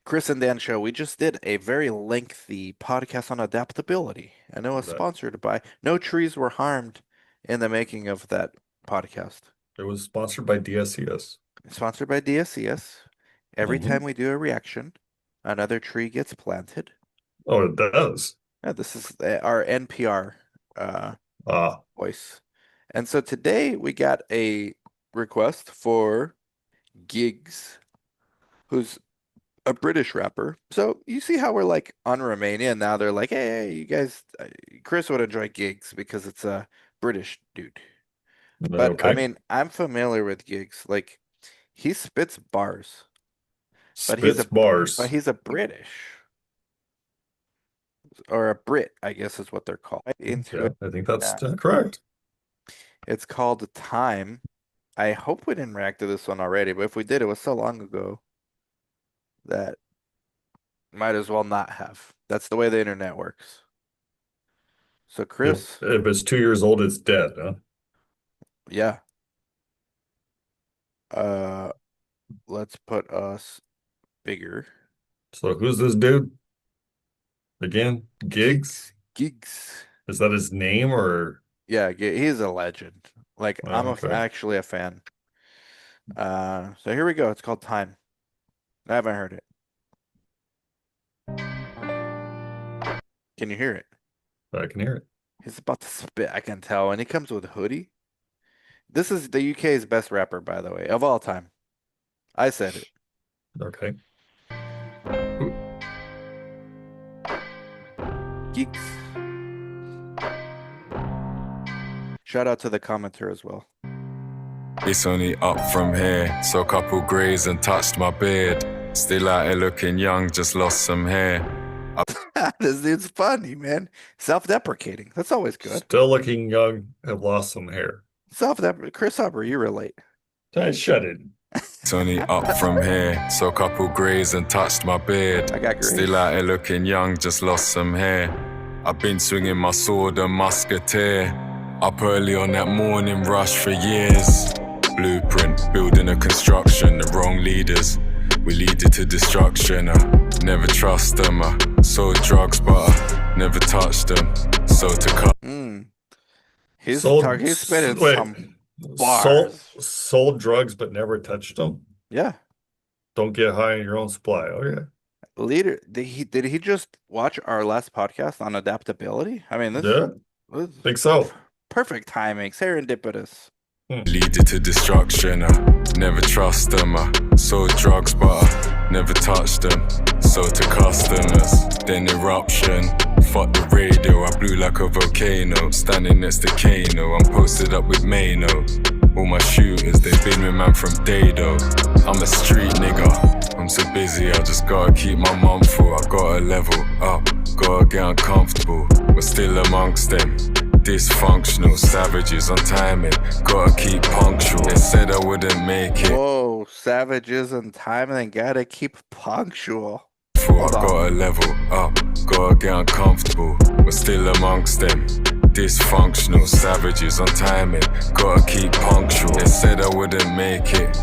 Chris and Dan show. We just did a very lengthy podcast on adaptability, and it was That sponsored by No Trees Were Harmed in the making of that podcast. it was sponsored by DSCS. Sponsored by DSCS. Every hmm time we do a reaction, another tree gets planted. Oh, it does. Yeah, this is our NPR Ah, voice. And so today we got a request for Gigs, who's a British rapper. So you see how we're like on Romania and now they're like, hey, you guys, Chris would enjoy Gigs because it's a British dude. But I okay. mean, I'm familiar with Gigs. Like he spits bars, but Spits bars. he's a British or a Brit, I guess is what they're called. Right into Yeah, it. I think that's Yeah. correct. It's called Time. I hope we didn't react to this one already, but if we did, it was so long ago that might as well not have. That's the way the internet works. So If Chris, if it's 2 years old, it's dead, huh? yeah. Uh, let's put us bigger. So who's this dude again? Gigs? Gigs. Is that his name or? Yeah, he's a legend. Like I'm Okay. actually a fan. So here we go. It's called Time. I haven't heard it. Can you hear it? I can hear it. He's about to spit, I can tell. And he comes with a hoodie. This is the UK's best rapper, by the way, of all time. I said it. Okay. Geeks. Shout out to the commenter as well. It's only up from here, so a couple greys and touched my beard. Still out here looking young, just lost some hair. This dude's funny, man. Self-deprecating. That's always good. Still looking young, have lost some hair. Self-deprecating. Chris Huber, you relate. Shut it. It's only up from here, so a couple greys and touched my beard. I got grace. Still out here looking young, just lost some hair. I've been swinging my sword and musketeer. Up early on that morning rush for years. Blueprint, building a construction, the wrong leaders. We lead it to destruction. Never trust them. Sold drugs, but I never touched them. So to cut. He's spitting wait, some bars. sold drugs but never touched them. Yeah. Don't get high on your own supply. Okay. Leader, did he just watch our last podcast on adaptability? I mean, Yeah, this think so. perfect timing, serendipitous. Lead it to destruction. Never trust them. Sold drugs, but I never touched them. Sold to customers, then eruption. Fuck the radio, I blew like a volcano. Standing next to Kano, I'm posted up with Mano. All my shooters, they've been with man from Dado. I'm a street nigga, I'm so busy, I just gotta keep my mum full. I gotta level up, gotta get uncomfortable. We're still amongst them. Dysfunctional savages on timing, gotta keep punctual. They said I wouldn't make it. Whoa, savages and time, and then gotta keep punctual. I gotta level up, gotta get uncomfortable. We're still amongst them. Dysfunctional savages on timing, gotta keep punctual. They said I wouldn't make it.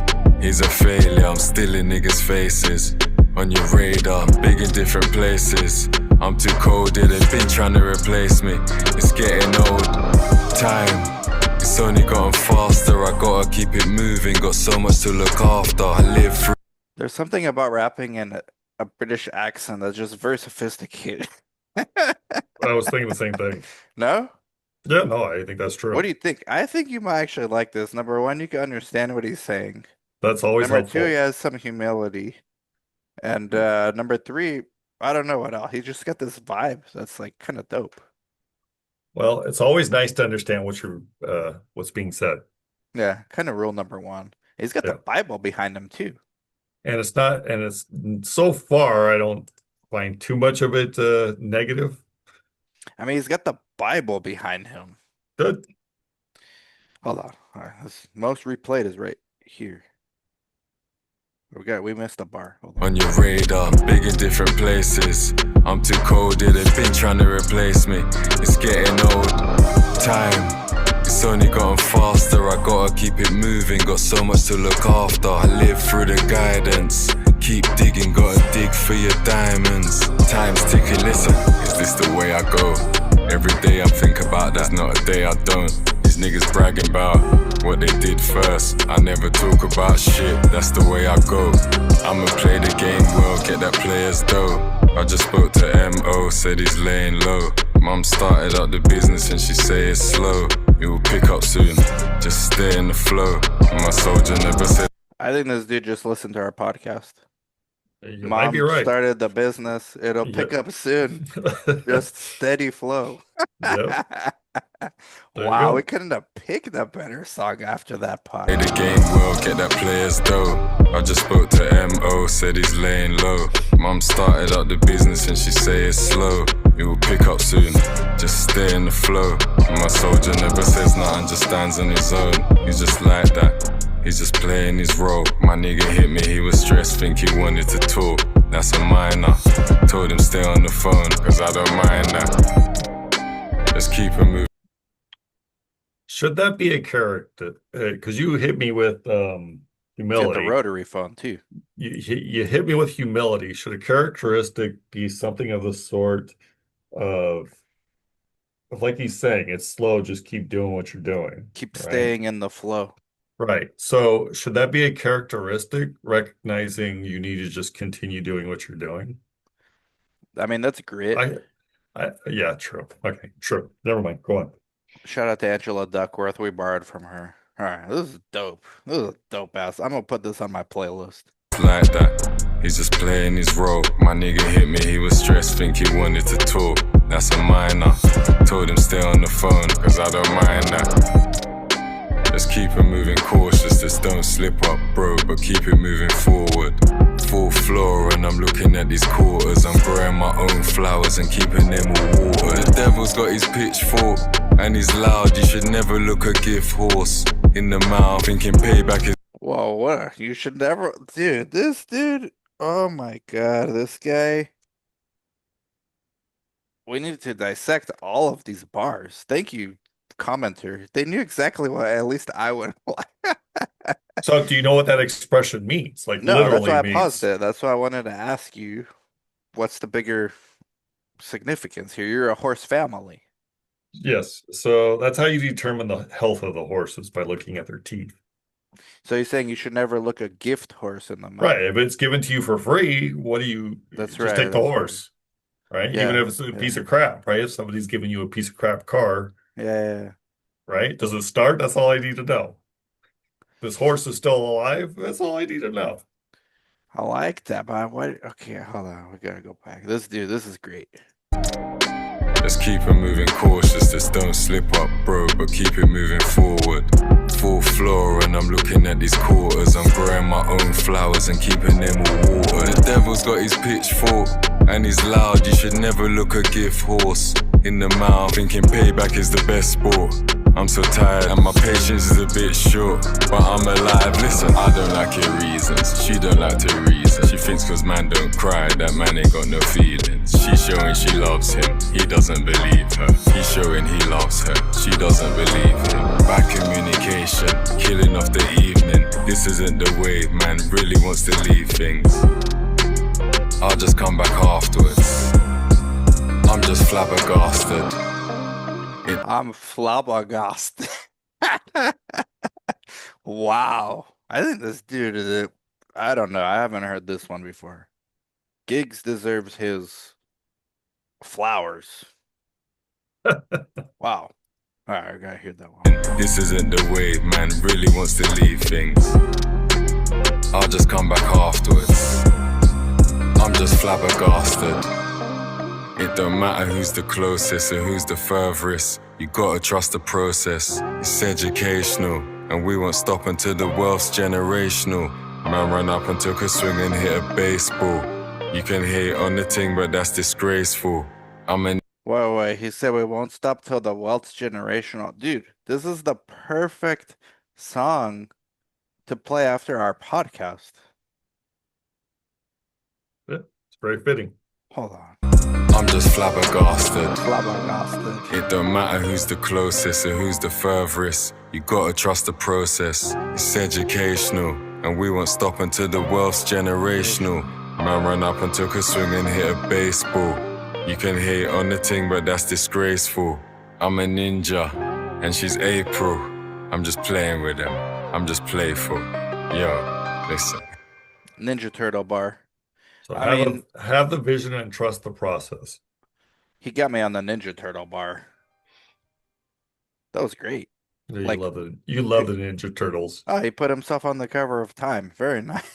He's a failure, I'm still in niggas' faces. On your radar, big in different places. I'm too cold, they've been trying to replace me. It's getting old. Time, it's only gotten faster. I gotta keep it moving, got so much to look after. I live through. There's something about rapping in a British accent that's just very sophisticated. I was thinking the same thing. No? Yeah, no, I think that's true. What do you think? I think you might actually like this. Number one, you can understand what he's saying. That's always Number helpful. two, he has some humility. And number three, I don't know what else. He just got this vibe that's like kind of dope. Well, it's always nice to understand what's being said. Yeah, kind of rule number one. He's got the Bible behind him too. And it's so far I don't find too much of it negative. I mean, he's got the Bible behind him. Good. Hold on. All right, this most replayed is right here. We missed a bar. Hold on. On your radar, big in different places. I'm too cold, they've been trying to replace me. It's getting old. Time, it's only gotten faster. I gotta keep it moving, got so much to look after. I live through the guidance. Keep digging, gotta dig for your diamonds. Time's ticking, listen, is this the way I go? Every day I think about that's not a day I don't. These niggas bragging about what they did first. I never talk about shit, that's the way I go. I'ma play the game well, get that player's dough. I just spoke to M.O., said he's laying low. Mum started up the business and she say it's slow. It will pick up soon, just stay in the flow. My soldier never said. I think this dude just listened to our podcast. You might Mom be right. started the business. It'll pick up soon. Just steady flow. Yep. There you Wow, go. we couldn't have picked a better song after that Play podcast. the game well, get that player's dough. I just spoke to M.O., said he's laying low. Mum started up the business and she say it's slow. It will pick up soon, just stay in the flow. My soldier never says nothing, just stands on his own. He's just like that, he's just playing his role. My nigga hit me, he was stressed, think he wanted to talk. That's a minor, told him stay on the phone, cause I don't mind that. Just keep it moving. Should that be a character? Because you hit me with Get the humility. rotary phone too. You hit me with humility. Should a characteristic be something of the sort of like he's saying, it's slow, just keep doing what you're doing, Keep right? staying in the flow. Right. So should that be a characteristic, recognizing you need to just continue doing what you're doing? I mean, that's grit. Yeah, true. Okay, true. Never mind. Go on. Shout out to Angela Duckworth. We borrowed from her. All right, this is dope. This is a dope ass. I'm gonna put this on my playlist. Like that, he's just playing his role. My nigga hit me, he was stressed, think he wanted to talk. That's a minor, told him stay on the phone, cause I don't mind that. Just keep it moving cautious, just don't slip up, bro, but keep it moving forward. Full floor and I'm looking at these quarters. I'm growing my own flowers and keeping them all water. The devil's got his pitchfork and he's loud. You should never look a gift horse in the mouth, thinking payback is. Whoa, what? You should never, dude. This dude. Oh my God, this guy. We need to dissect all of these bars. Thank you, commenter. They knew exactly what at least I would like. So do you know what that expression means? Like No, that's literally why I means. paused it. That's why I wanted to ask you, what's the bigger significance here? You're a horse family. Yes. So that's how you determine the health of the horses, by looking at their teeth. So you're saying you should never look a gift horse in the mouth. Right. If it's given to you for free, what do you That's just right, take the that's right. horse? Right? Yeah, Even if it's a piece of crap, right? If somebody's giving you a piece of crap car, Yeah. right? Does it start? That's all I need to know. This horse is still alive? That's all I need to know. I like that, but what? Okay, hold on. We gotta go back. This dude, this is great. Just keep it moving cautious, just don't slip up, bro, but keep it moving forward. Full floor and I'm looking at these quarters. I'm growing my own flowers and keeping them all water. The devil's got his pitchfork and he's loud. You should never look a gift horse in the mouth, thinking payback is the best sport. I'm so tired and my patience is a bit short, but I'm alive. Listen, I don't like your reasons, she don't like to reason. She thinks cause man don't cry, that man ain't got no feelings. She's showing she loves him, he doesn't believe her. He's showing he loves her, she doesn't believe him. Bad communication, killing off the evening. This isn't the way, man really wants to leave things. I'll just come back afterwards. I'm just flabbergasted. I'm flabbergasted. Wow. I think this dude is I don't know. I haven't heard this one before. Giggs deserves his flowers. Wow. All right, I gotta hear that one. This isn't the way, man really wants to leave things. I'll just come back afterwards. I'm just flabbergasted. It don't matter who's the closest or who's the furthest. You gotta trust the process. It's educational, and we won't stop until the wealth's generational. Man ran up and took a swing and hit a baseball. You can hate on the thing, but that's disgraceful. I'm an Wait. He said we won't stop till the wealth's generational. Dude, this is the perfect song to play after our podcast. Yeah, it's very fitting. Hold on. I'm just flabbergasted. Flabbergasted. It don't matter who's the closest or who's the furthest. You gotta trust the process. It's educational, And we won't stop until the wealth's generational. Man ran up and took a swing and hit a baseball. You can hate on the thing, but that's disgraceful. I'm a ninja, and she's April. I'm just playing with them. I'm just playful. Yo, listen. Ninja Turtle bar. So I mean, have the vision and trust the process. he got me on the Ninja Turtle bar. That was great. You Like- love the Ninja Turtles. Oh, he put himself on the cover of Time. Very nice.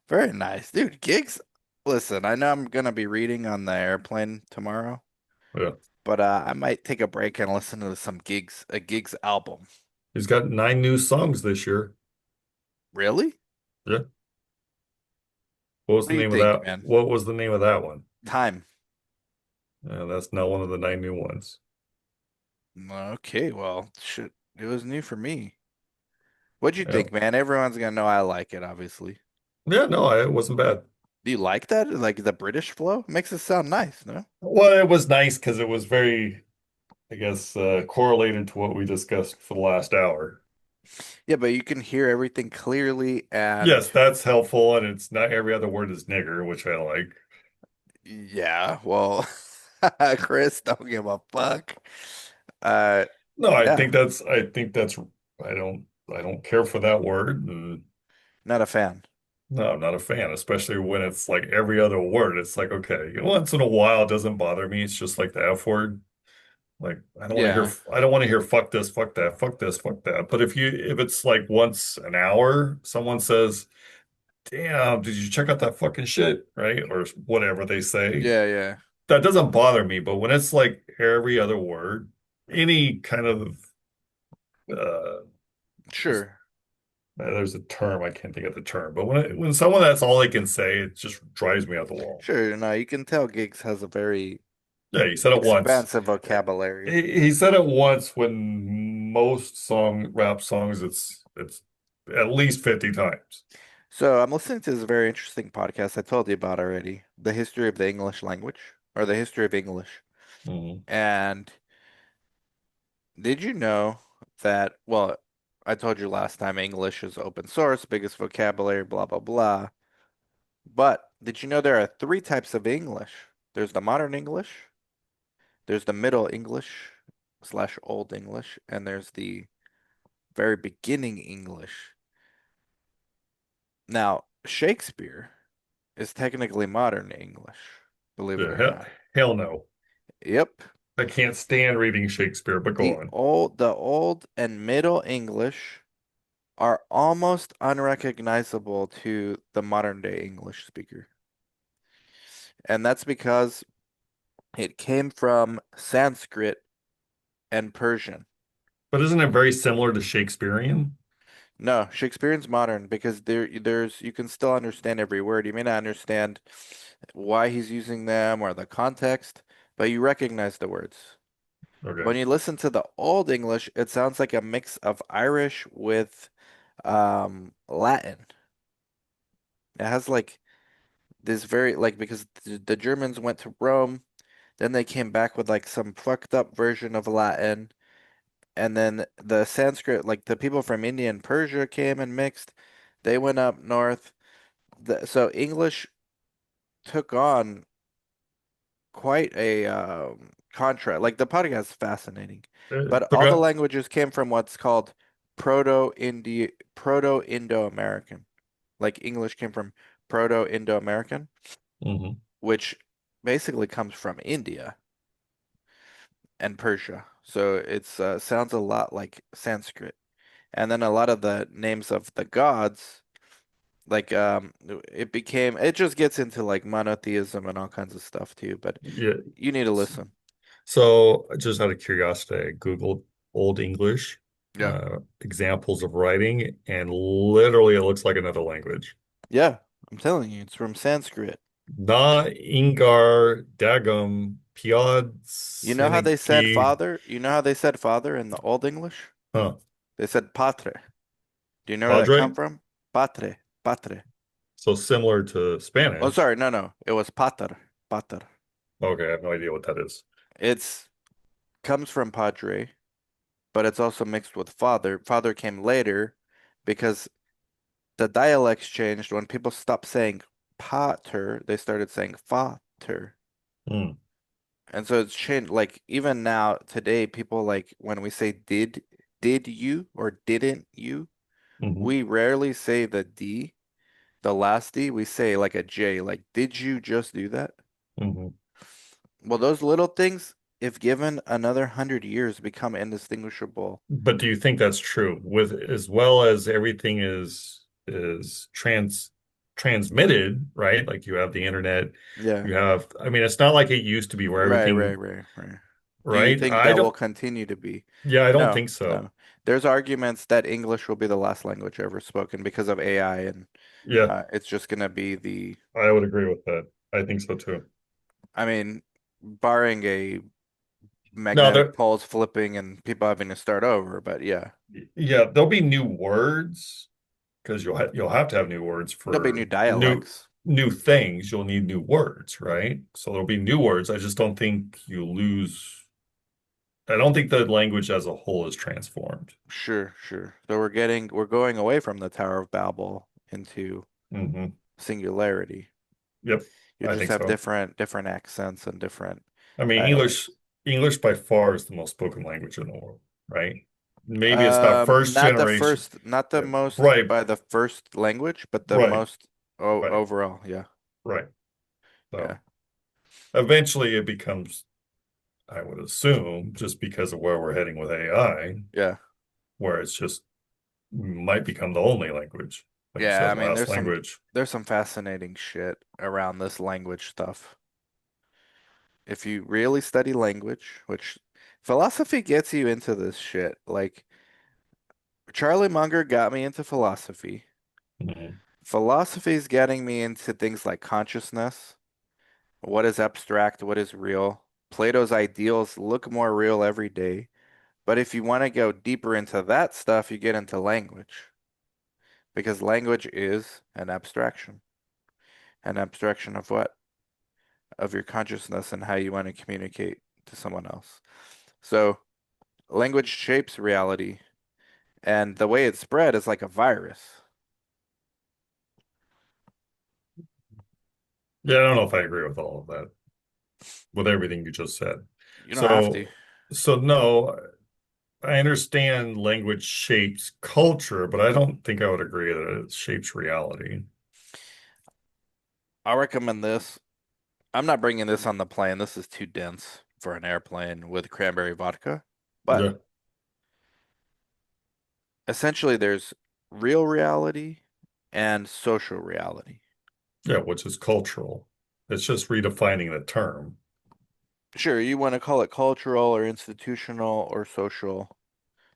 Very nice. Dude, Gigs, listen, I know I'm gonna be reading on the airplane tomorrow, Yeah. but I might take a break and listen to a Gigs album. He's got 9 new songs this year. Really? Yeah. What was What the do you name think, of that? man? What was the name of that one? Time. That's not one of the 9 new ones. Okay, well, shit, it was new for me. What'd you Yeah. think, man? Everyone's gonna know I like it, obviously. Yeah, no, it wasn't bad. Do you like that? Like the British flow? Makes it sound nice, no? Well, it was nice because it was very, I guess, correlated to what we discussed for the last hour. Yeah, but you can hear everything clearly and Yes, that's helpful, and it's not every other word is nigger, which I like. yeah, well, Chris, don't give a fuck. No, Yeah. I don't care for that word, and Not a fan. no, I'm not a fan, especially when it's like every other word. It's like, okay, once in a while it doesn't bother me. It's just like the F word. Like Yeah. I don't want to hear fuck this, fuck that, fuck this, fuck that. But if it's like once an hour, someone says, "Damn, did you check out that fucking shit?" Right? Or whatever they say. Yeah. That doesn't bother me, but when it's like every other word, any kind of uh Sure. there's a term, I can't think of the term, but when someone that's all they can say, it just drives me out the wall. Sure. No, you can tell Gigs has a very Yeah, he said it once. expansive vocabulary. He said it once when most rap songs it's at least 50 times. So I'm listening to this very interesting podcast I told you about already, The History of the English Language, or The History of English. Mhm. And did you know that, well, I told you last time English is open source, biggest vocabulary, blah, blah, blah. But did you know there are 3 types of English? There's the modern English, there's the Middle English / Old English, and there's the very beginning English. Now, Shakespeare is technically modern English, believe it Yeah, or hell, not. hell no. Yep. I can't stand reading Shakespeare, but go on. The old and middle English are almost unrecognizable to the modern day English speaker. And that's because it came from Sanskrit and Persian. But isn't it very similar to Shakespearean? No, Shakespearean's modern because there's you can still understand every word. You may not understand why he's using them or the context, but you recognize the words. Okay. When you listen to the Old English, it sounds like a mix of Irish with Latin. It has like this very like because the Germans went to Rome, then they came back with like some fucked up version of Latin, and then the Sanskrit, like the people from India and Persia came and mixed. They went up north. So English took on quite a contrast. Like the podcast is fascinating, but all the languages came from what's called Proto-Indo-American. Like English came from Proto-Indo-American, Mhm. which basically comes from India and Persia. So it's sounds a lot like Sanskrit. And then a lot of the names of the gods, like it just gets into like monotheism and all kinds of stuff too, but Yeah. you need to listen. So just out of curiosity, I Googled Old English Yeah. examples of writing, and literally it looks like another language. Yeah, I'm telling you, it's from Sanskrit. Na Ingar Dagum Piod You know how they said Siniki. father? You know how they said father in the Old English? Huh. They said patre. Do you know where that Padre? come from? Patre, patre. So similar to Spanish. Oh, sorry, no. It was pater, pater. Okay, I have no idea what that is. It's comes from padre, but it's also mixed with father. Father came later because the dialects changed when people stopped saying pater, they started saying fater. Hmm. And so it's changed. Like even now, today, people like when we say did you or didn't you, Mhm. we rarely say the D, the last D. We say like a J, like did you just do that? Mhm. Well, those little things, if given another 100 years, become indistinguishable. But do you think that's true? With as well as everything is transmitted, right? Like you have the internet, Yeah. you have, I mean, it's not like it used to be where Right, everything, right. Do you right? think I that will don't, continue to be? yeah, I don't No, think so. no. There's arguments that English will be the last language ever spoken because of AI, and Yeah, it's just gonna be the, I would agree with that. I think so too. I mean, barring a No, magnetic poles flipping and people having to start over, but yeah, yeah, there'll be new words because you'll have to have new words there'll be for new new dialects. new things. You'll need new words, right? So there'll be new words. I just don't think you lose. I don't think the language as a whole is transformed. Sure, sure. So we're going away from the Tower of Babel into Hmm. singularity. Yep, You I just think have so. different accents and different I mean, dialects. English by far is the most spoken language in the world, right? Maybe it's not first Not the generation. first, not the most Right, by the first language, but the right, most o right, overall. Yeah, right. yeah, So eventually it becomes, I would assume, just because of where we're heading with AI, yeah, where it's just might become the only language. Like you yeah. said, I mean, last language. there's some fascinating shit around this language stuff. If you really study language, which philosophy gets you into this shit. Like Charlie Munger got me into philosophy. Mhm. Philosophy is getting me into things like consciousness. What is abstract? What is real? Plato's ideals look more real every day. But if you want to go deeper into that stuff, you get into language. Because language is an abstraction. An abstraction of what? Of your consciousness and how you want to communicate to someone else. So language shapes reality, and the way it's spread is like a virus. Yeah, I don't know if I agree with all of that, with everything you just said. You don't have to. So no, I understand language shapes culture, but I don't think I would agree that it shapes reality. I'll recommend this. I'm not bringing this on the plane. This is too dense for an airplane with cranberry vodka. But Yeah, essentially, there's real reality and social reality. yeah, which is cultural. It's just redefining the term. Sure, you want to call it cultural or institutional or social.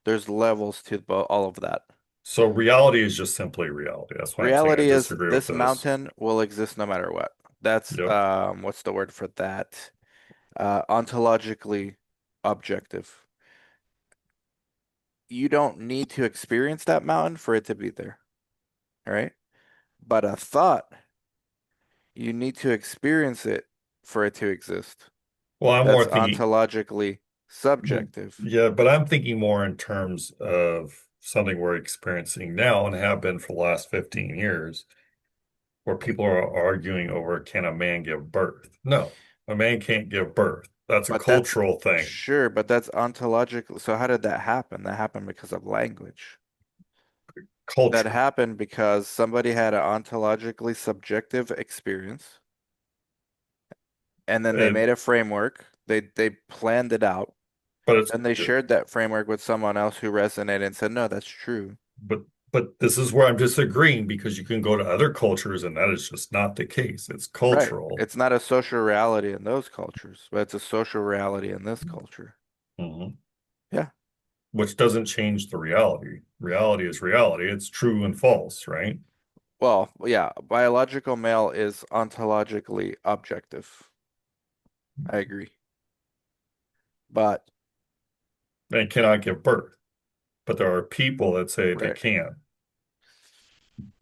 There's levels to all of that. So reality is just simply reality. That's why I'm saying I Reality is disagree with this this. mountain will exist no matter what. That's Yep. what's the word for that? Ontologically objective. You don't need to experience that mountain for it to be there, all right? But a thought, you need to experience it for it to exist. Well, I'm more That's thinking, ontologically subjective. yeah, but I'm thinking more in terms of something we're experiencing now and have been for the last 15 years, where people are arguing over can a man give birth? No, a man can't give birth. That's a But that's cultural thing. sure, but that's ontological. So how did that happen? That happened because of language. That Culture. happened because somebody had an ontologically subjective experience, and then they And made a framework. They planned it out. but it's Then they shared that framework with someone else who resonated and said, "No, that's true." but but this is where I'm disagreeing because you can go to other cultures and that is just not the case. It's Right. cultural. It's not a social reality in those cultures, but it's a social reality in this culture. Mhm. Yeah. Which doesn't change the reality. Reality is reality. It's true and false, right? Well, yeah, biological male is ontologically objective. I agree. But They cannot give birth. But there are people that say they right, can.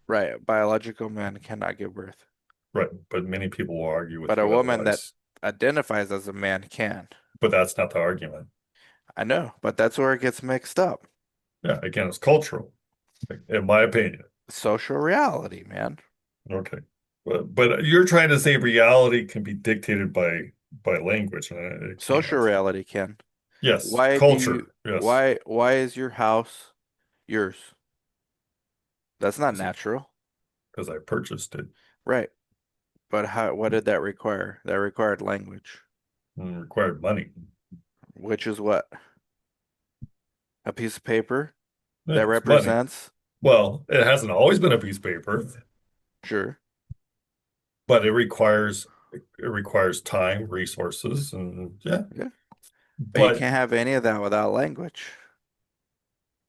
right, biological man cannot give birth. Right. But many people will argue with But a you woman that otherwise. identifies as a man can. But that's not the argument. I know, but that's where it gets mixed up. Yeah, again, it's cultural, in my opinion. social reality, man. Okay. But you're trying to say reality can be dictated by language, and it Social can't. reality can. Yes, Why do you culture. Yes, why is your house yours? That's not natural. because I purchased it Right. But what did that require? That required language, and required money. which is what? A piece of paper Yeah, that it's money. represents, Well, it hasn't always been a piece of paper, sure. but it requires time, resources, and yeah. Yeah. But you But can't have any of that without language.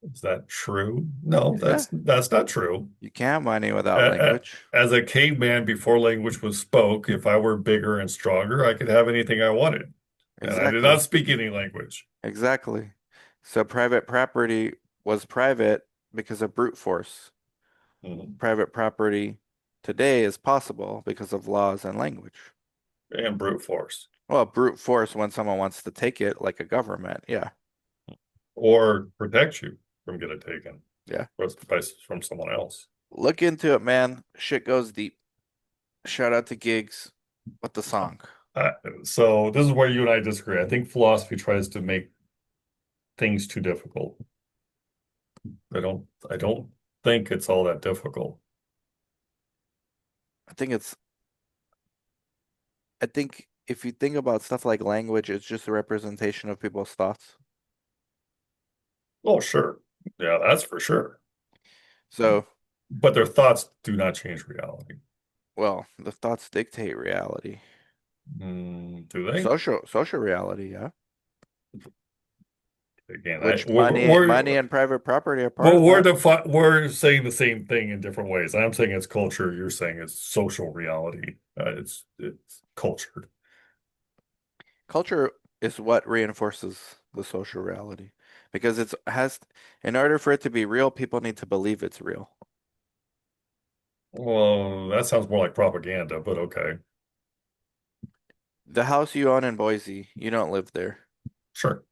is that true? No, Yeah. that's not true. You can't have money without A- a- language. As a caveman before language was spoke, if I were bigger and stronger, I could have anything I wanted. And I did not Exactly. speak any language. Exactly. So private property was private because of brute force. Mhm. Private property today is possible because of laws and language. And brute force, Well, brute force when someone wants to take it, like a government. Yeah. or protect you from getting taken Yeah. from someone else. Look into it, man. Shit goes deep. Shout out to Gigs with the song. Uh, so this is where you and I disagree. I think philosophy tries to make things too difficult. I don't think it's all that difficult. I think it's, I think if you think about stuff like language, it's just a representation of people's thoughts. Oh, sure. Yeah, that's for sure. So, But their thoughts do not change reality. well, the thoughts dictate reality. Do they? Social reality, yeah. Again, Which money and private property are part of that. we're saying the same thing in different ways. I'm saying it's culture. You're saying it's social reality. It's culture. Culture is what reinforces the social reality because in order for it to be real, people need to believe it's real. Well, that sounds more like propaganda, but okay, The house you own in Boise, you don't live there. sure.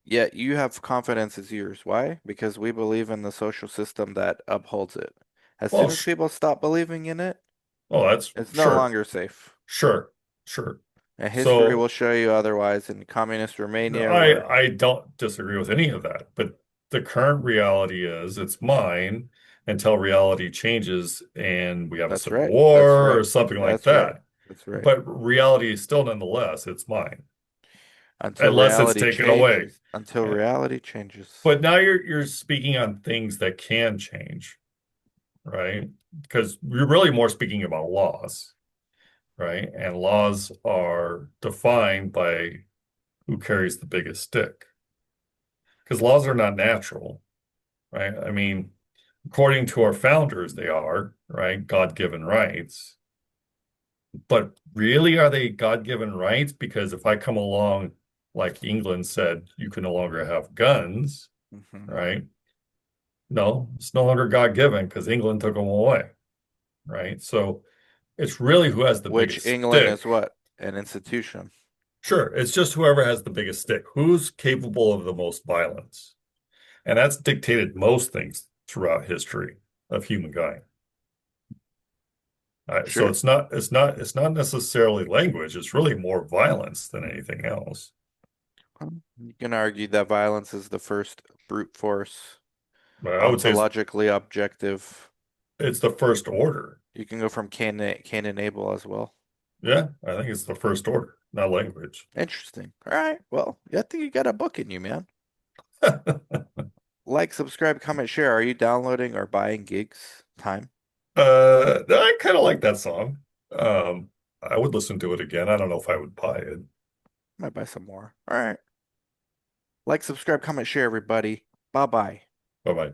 Yet you have confidence it's yours. Why? Because we believe in the social system that upholds it. As Well, soon as people stop believing in it, that's it's no sure, longer safe. sure, sure. And history will So show you otherwise in communist Romania I where I don't disagree with any of that, but the current reality is it's mine until reality changes and we have a that's civil right. That's war or right. something like That's right. that. That's right. But reality is still nonetheless, it's mine Until unless it's reality taken away. changes. Until Eh, reality changes. But now you're speaking on things that can change, right? Because you're really more speaking about laws, right? And laws are defined by who carries the biggest stick. Because laws are not natural, right? I mean, according to our founders, they are, right? God-given rights. But really, are they God-given rights? Because if I come along, like England said, you can no longer have guns, Mhm. right? No, it's no longer God-given because England took them away, right? So it's really who has the Which biggest England stick. is what? An institution. Sure, it's just whoever has the biggest stick, who's capable of the most violence. And that's dictated most things throughout history of humankind. So Sure. it's not necessarily language. It's really more violence than anything else. You can argue that violence is the first brute force, But I would say ontologically objective. it's the first order. You can go from Cain and Abel as well. Yeah, I think it's the first order, not language. Interesting. All right. Well, I think you got a book in you, man. Like, subscribe, comment, share. Are you downloading or buying Gigs time? I kind of like that song. I would listen to it again. I don't know if I would buy it. Might buy some more. All right. Like, subscribe, comment, share, everybody. Bye bye. Bye bye.